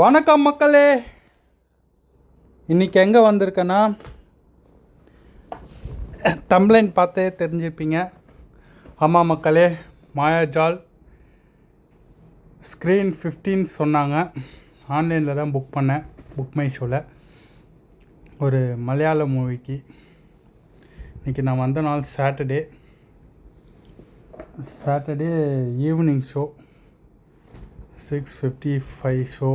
வணக்கம் மக்களே. இன்றைக்கி எங்கே வந்திருக்கேன்னா, தம்ப்லைன் பார்த்தே தெரிஞ்சுப்பீங்க. ஆமாம் மக்களே, மாயாஜால் ஸ்க்ரீன் 15 சொன்னாங்க. ஆன்லைனில் தான் புக் பண்ணேன், புக் மை ஷோவில், ஒரு மலையாள மூவிக்கு. இன்றைக்கி நான் வந்த நாள் சாட்டர்டே ஈவினிங் ஷோ, 6:55 ஷோ.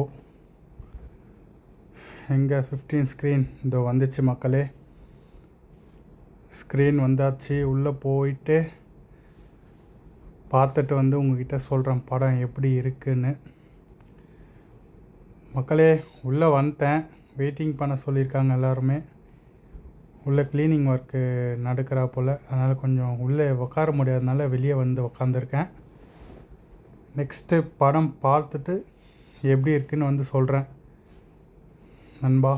எங்கே 15 ஸ்க்ரீன் இதோ வந்துச்சு மக்களே. ஸ்க்ரீன் வந்தாச்சு. உள்ளே போயிட்டு பார்த்துட்டு உங்ககிட்ட சொல்கிறேன் படம் எப்படி இருக்குன்னு. மக்களே, உள்ளே வந்துட்டேன். வெயிட்டிங் பண்ண சொல்லியிருக்காங்க எல்லாருமே. உள்ளே க்ளீனிங் ஒர்க்கு நடக்கிறா போல், அதனால் கொஞ்சம் உள்ளே உட்கார முடியாதனால வெளியே வந்து உக்காந்துருக்கேன். நெக்ஸ்ட்டு படம் பார்த்துட்டு எப்படி இருக்குன்னு சொல்கிறேன் நண்பா.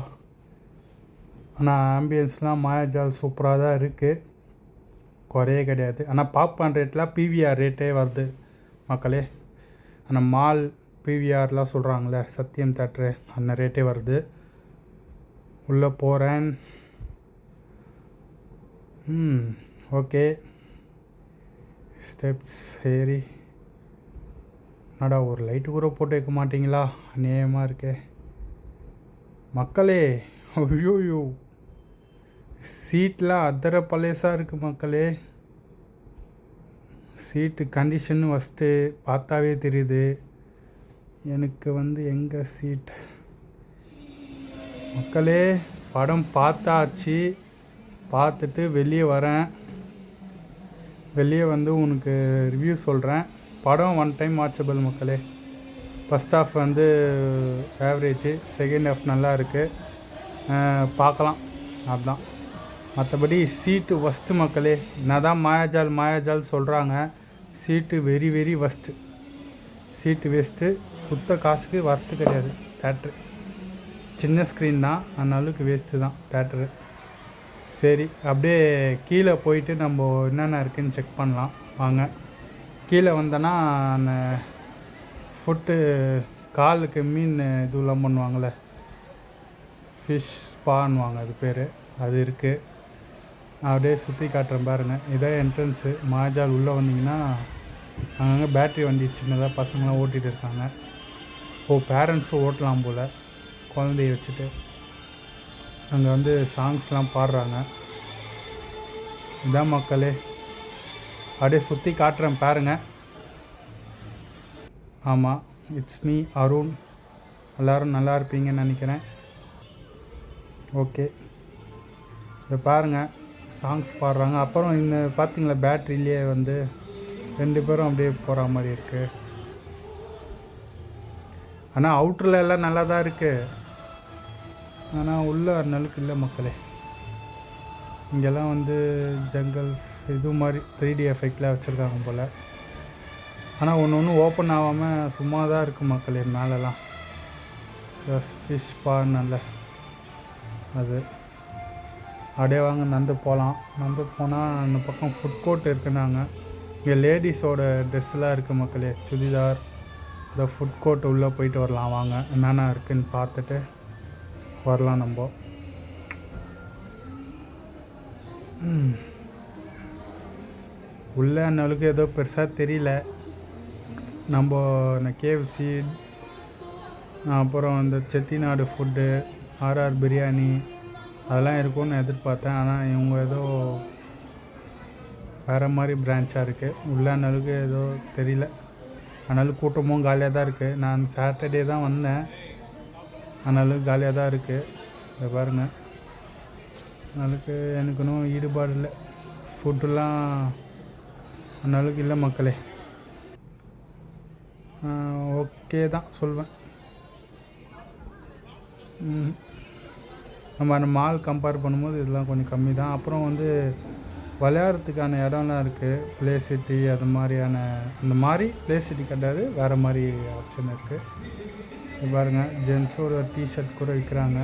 ஆனால் ஆம்பியன்ஸ்லாம் மாயாஜால் சூப்பராக தான் இருக்குது, குறையே கிடையாது. ஆனால் பாப்கார்ன் ரேட்லாம் பிவிஆர் ரேட்டே வருது மக்களே. ஆனால் மால் பிவிஆர்லாம் சொல்கிறாங்களே, சத்யம் தேட்ரு, அந்த ரேட்டே வருது. உள்ளே போகிறேன். ஓகே, ஸ்டெப்ஸ் ஏறி என்னடா ஒரு லைட்டு கூட போட்டு வைக்க மாட்டிங்களா? அநியாயமாக இருக்கே மக்களே. ஐயோயோ, சீட்லாம் அதர பழசாக இருக்குது மக்களே. சீட்டு கண்டிஷன் ஃபஸ்ட்டு பார்த்தாவே தெரியுது. எனக்கு எங்கே சீட் மக்களே. படம் பார்த்தாச்சு. பார்த்துட்டு வெளியே வரேன். வெளியே உனக்கு ரிவ்யூ சொல்கிறேன். படம் 1 டைம் வாட்சபிள் மக்களே. First half average, second half நல்லா இருக்குது, பார்க்கலாம். அதுதான். மற்றபடி சீட்டு ஃபஸ்ட்டு மக்களே. என்ன தான் மாயாஜால் சொல்கிறாங்க, சீட்டு வெரி வெரி ஃபஸ்ட்டு. சீட்டு வேஸ்ட்டு, சுத்த காசுக்கு வர்த்து கிடையாது தேட்ரு. சின்ன ஸ்க்ரீன் தான், அந்த அளவுக்கு வேஸ்ட்டு தான் தேட்ரு. சரி, அப்படியே கீழே போயிட்டு நம்ம என்னென்ன இருக்குதுன்னு செக் பண்ணலாம் வாங்க. கீழே வந்தோன்னா அந்த ஃபுட்டு, காலுக்கு மீன் இதுலாம் பண்ணுவாங்கள்ல, ஃபிஷ் ஸ்பான்வாங்க, அது பேர், அது இருக்குது. அப்படியே சுற்றி காட்டுறேன் பாருங்கள். இதான் என்ட்ரன்ஸு. மாயாஜால் உள்ளே வந்தீங்கன்னா அங்கங்கே பேட்ரி வண்டி சின்னதாக பசங்களாம் ஓட்டிகிட்டு இருக்காங்க. பேரண்ட்ஸும் ஓட்டலாம் போல் குழந்தைய வச்சுட்டு. அங்கே சாங்ஸ்லாம் பாடுறாங்க. இதான் மக்களே, அப்படியே சுற்றி காட்டுறேன் பாருங்கள். ஆமாம், இட்ஸ் மீ அருண். எல்லோரும் நல்லா இருப்பீங்கன்னு நினைக்கிறேன். ஓகே, இதை பாருங்கள், சாங்ஸ் பாடுறாங்க. அப்புறம் இந்த பார்த்திங்களா, பேட்ரிலேயே 2 பேரும் அப்படியே போகிற மாதிரி இருக்குது. ஆனால் அவுட்டரில் எல்லாம் நல்லா தான் இருக்குது, ஆனால் உள்ளே அந்தளவுக்கு இல்லை மக்களே. இங்கெல்லாம் ஜங்கல் இது மாதிரி 3D எஃபெக்டில் வச்சுருக்காங்க போல். ஆனால் ஒன்று ஓப்பன் ஆகாமல் சும்மா தான் இருக்குது மக்களே. மேலெலாம் ஃபிஷ் பான் நல்ல அது. அப்படியே வாங்க நடந்து போகலாம். நடந்து போனால் அந்த பக்கம் ஃபுட் கோர்ட் இருக்குன்னாங்க. இங்கே லேடிஸோட ட்ரெஸ்லாம் இருக்குது மக்களே, சுடிதார். இந்த ஃபுட் கோர்ட் உள்ளே போயிட்டு வரலாம் வாங்க, என்னென்ன இருக்குதுன்னு பார்த்துட்டு வரலாம் நம்ம. உள்ளே அந்தளவுக்கு ஏதோ பெருசாக தெரியல. நம்ம இந்த கேஎஃப்சி, அப்புறம் செட்டிநாடு ஃபுட்டு, ஆர்ஆர் பிரியாணி அதெல்லாம் இருக்கும்னு எதிர்பார்த்தேன். ஆனால் இவங்க ஏதோ வேறு மாதிரி பிரான்ச்சாக இருக்குது. உள்ளே அந்தளவுக்கு ஏதோ தெரியல. அதனால கூட்டமும் காலியாக தான் இருக்குது. நான் சாட்டர்டே தான் வந்தேன், அதனால காலியாக தான் இருக்குது. இதை பாருங்கள், அதனாலுக்கு எனக்கு இன்னும் ஈடுபாடு இல்லை. ஃபுட்டுலாம் அந்தளவுக்கு இல்லை மக்களே. ஓகே தான் சொல்வேன். நம்ம அந்த மால் கம்பேர் பண்ணும்போது இதெல்லாம் கொஞ்சம் கம்மி தான். அப்புறம் விளையாடுறதுக்கான இடம்லாம் இருக்குது, ப்ளே சிட்டி அது மாதிரியான. அந்த மாதிரி ப்ளே சிட்டி கிடையாது, வேறு மாதிரி ஆப்ஷன் இருக்குது. இது பாருங்கள், ஜென்ஸோட டிஷர்ட் கூட விற்கிறாங்க,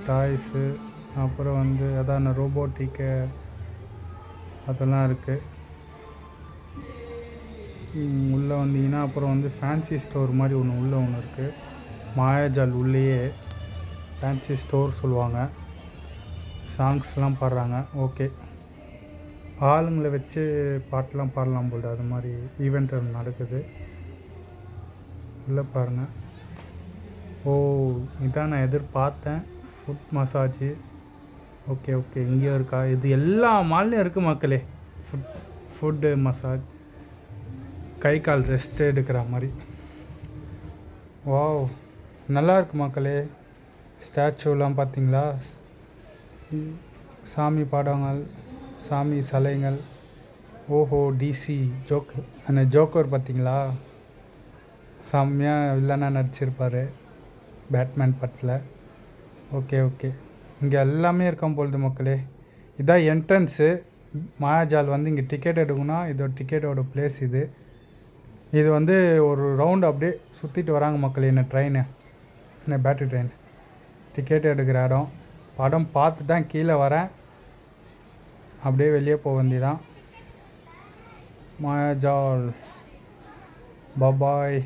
டாய்ஸு. அப்புறம் அதான் ரோபோட்டிக்கு அதெல்லாம் இருக்குது. உள்ளே வந்தீங்கன்னா அப்புறம் ஃபேன்சி ஸ்டோர் மாதிரி ஒன்று இருக்குது. மாயாஜால் உள்ளேயே ஃபேன்சி ஸ்டோர் சொல்லுவாங்க. சாங்ஸ்லாம் பாடுறாங்க. ஓகே, ஆளுங்களை வச்சு பாட்டெலாம் பாடலாம் போல், அது மாதிரி ஈவெண்ட் நடக்குது. உள்ளே பாருங்கள். ஓ, இதான் நான் எதிர்பார்த்தேன். Food massage. ஓகே ஓகே, இங்கேயும் இருக்கா? இது எல்லா மால்லையும் இருக்குது மக்களே. ஃபுட்டு மசாஜ், கை கால் ரெஸ்ட் எடுக்கிற மாதிரி. வாவ், நல்லா இருக்கு மக்களே. ஸ்டாச்சுலாம் பார்த்தீங்களா? சாமி படங்கள், சாமி சிலைகள். ஓஹோ, டிசி ஜோக்கர் பார்த்தீங்களா? செம்மையாக வில்லனாக நடிச்சிருப்பார் பேட்மேன் படத்தில். ஓகே ஓகே, இங்கே எல்லாமே இருக்கும் பொழுது மக்களே. இதான் என்ட்ரன்ஸு. மாயாஜால் வந்து இங்கே டிக்கெட் எடுக்கணும்னா இதோட டிக்கெட்டோட பிளேஸ் இது. இது வந்து ஒரு ரவுண்டு அப்படியே சுற்றிட்டு வராங்க மக்களே. என்ன பேட்டரி ட்ரெயின் டிக்கெட் எடுக்கிற இடம். படம் பார்த்து தான் கீழே வரேன். அப்படியே வெளியே போக வேண்டியதான். மாயாஜால் பபாய்.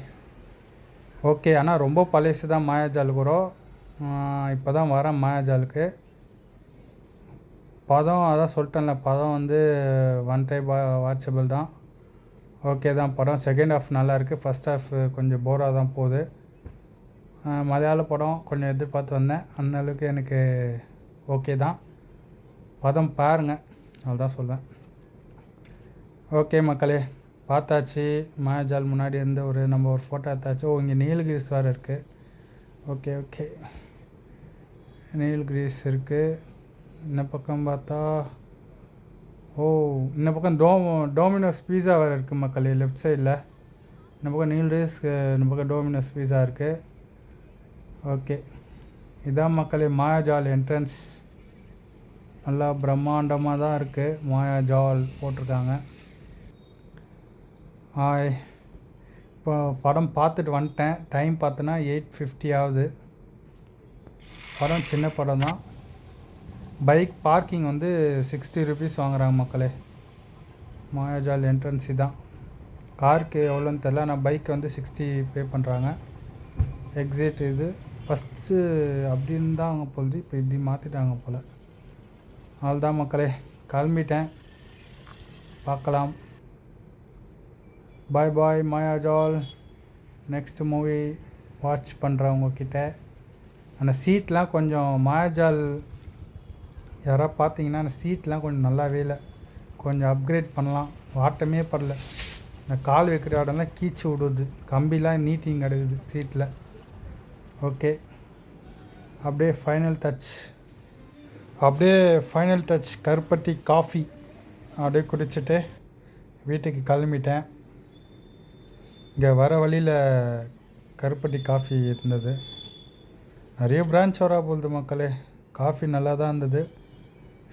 ஓகே, ஆனால் ரொம்ப பழசு தான் மாயாஜாலுக்கு வரும். இப்போ தான் வரேன் மாயாஜாலுக்கு. பதம் அதான் சொல்லிட்டேன்ல, பதம் வந்து ஒன் டைம் வாட்சபிள் தான். ஓகே தான் படம். செகண்ட் ஹாஃப் நல்லாயிருக்கு. ஃபஸ்ட் ஹாஃப் கொஞ்சம் போராக தான் போகுது. மலையாள படம் கொஞ்சம் எதிர்பார்த்து வந்தேன். அந்த அளவுக்கு எனக்கு ஓகே தான். பதம் பாருங்கள், அதுதான் சொல்வேன். ஓகே மக்களே, பார்த்தாச்சு. மாயாஜால் முன்னாடி இருந்து நம்ம ஒரு ஃபோட்டோ எடுத்தாச்சு. ஓ, இங்கே நீலகிரிஸ் வேறு இருக்குது. ஓகே ஓகே, நீலகிரிஸ் இருக்குது. இந்த பக்கம் பார்த்தா இந்த பக்கம் டோமினோஸ் பீஸா வேறு இருக்குது மக்களே. லெஃப்ட் சைடில் இந்த பக்கம் நீலகிரிஸ், இந்த பக்கம் டோமினோஸ் பீஸா இருக்குது. ஓகே, இதான் மக்களே மாயாஜால் என்ட்ரன்ஸ். நல்லா பிரம்மாண்டமாக தான் இருக்குது. மாயாஜால் போட்டிருக்காங்க. இப்போ படம் பார்த்துட்டு வந்துட்டேன். டைம் பார்த்தோன்னா 8:50 ஆகுது. படம் சின்ன படம் தான். பைக் பார்க்கிங் வந்து 60 ருபீஸ் வாங்குகிறாங்க மக்களே. மாயாஜால் என்ட்ரன்ஸு தான். காருக்கு எவ்வளோன்னு தெரில, ஆனால் பைக் வந்து 60 பே பண்ணுறாங்க. எக்ஸிட் இது ஃபஸ்ட்டு அப்படி இருந்தாங்க போகுது, இப்போ இப்படி மாற்றிட்டாங்க போல். அவ்வளோதான் மக்களே, கிளம்பிட்டேன். பார்க்கலாம். பாய் பாய் மாயாஜால். நெக்ஸ்ட் மூவி வாட்ச் பண்ணுறவங்கக்கிட்ட அந்த சீட்லாம் கொஞ்சம் மாயாஜால் யாராவது பார்த்தீங்கன்னா அந்த சீட்லாம் கொஞ்சம் நல்லாவே இல்லை. கொஞ்சம் அப்கிரேட் பண்ணலாம். வாட்டமே படல. இந்த கால் வைக்கிற இடம்லாம் கீச்சு விடுது. கம்பிலாம் நீட்டிங் கிடக்குது சீட்டில். ஓகே, அப்படியே ஃபைனல் டச் கருப்பட்டி காஃபி அப்படியே குடிச்சிட்டு வீட்டுக்கு கிளம்பிட்டேன். இங்கே வர வழியில் கருப்பட்டி காஃபி இருந்தது. நிறைய பிரான்ச் வரா போகுது மக்களே. காஃபி நல்லா தான் இருந்தது.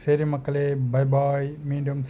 சரி மக்களே, பை பாய். மீண்டும்